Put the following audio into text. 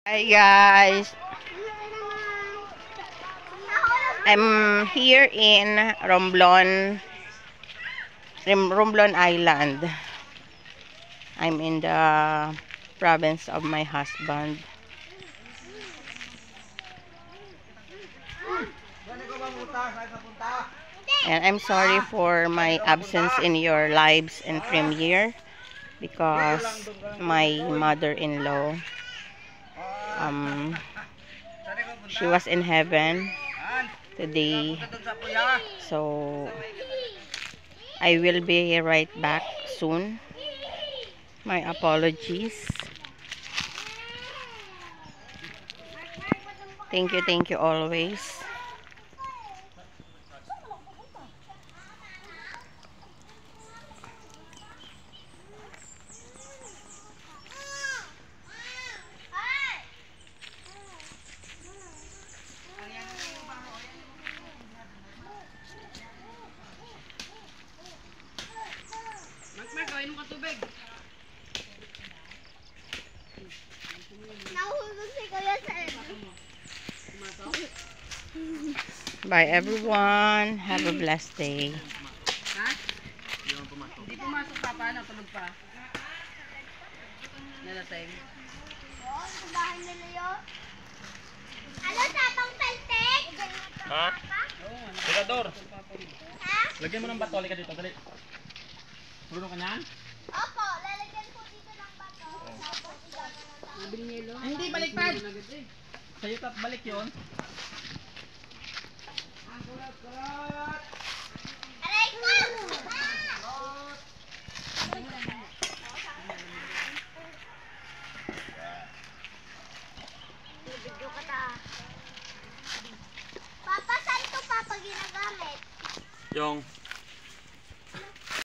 Hi guys, I'm here in Romblon Island. I'm in the province of my husband. And I'm sorry for my absence in your lives and premiere because my mother-in-law she was in heaven today, so I will be right back soon. My apologies. Thank you always. Inom ka tubig. Nahulog si Kuya Sir. Bye everyone. Have a blessed day. Ha? Hindi pumasok pa. Paano? Tulog pa. Nalasing. Oo, sa bahay nila yun. Ano, tapang peltek? Ha? Tirador. Ha? Lagyan mo ng bato. Halika dito. Dali. Marunong ka niyan? Opo, lalagyan po dito ng bato. Hindi, baliktad. Sa'yo tap balik yun. Aray ko! Video ka ta. Papa, saan to papa ginagamit? Yung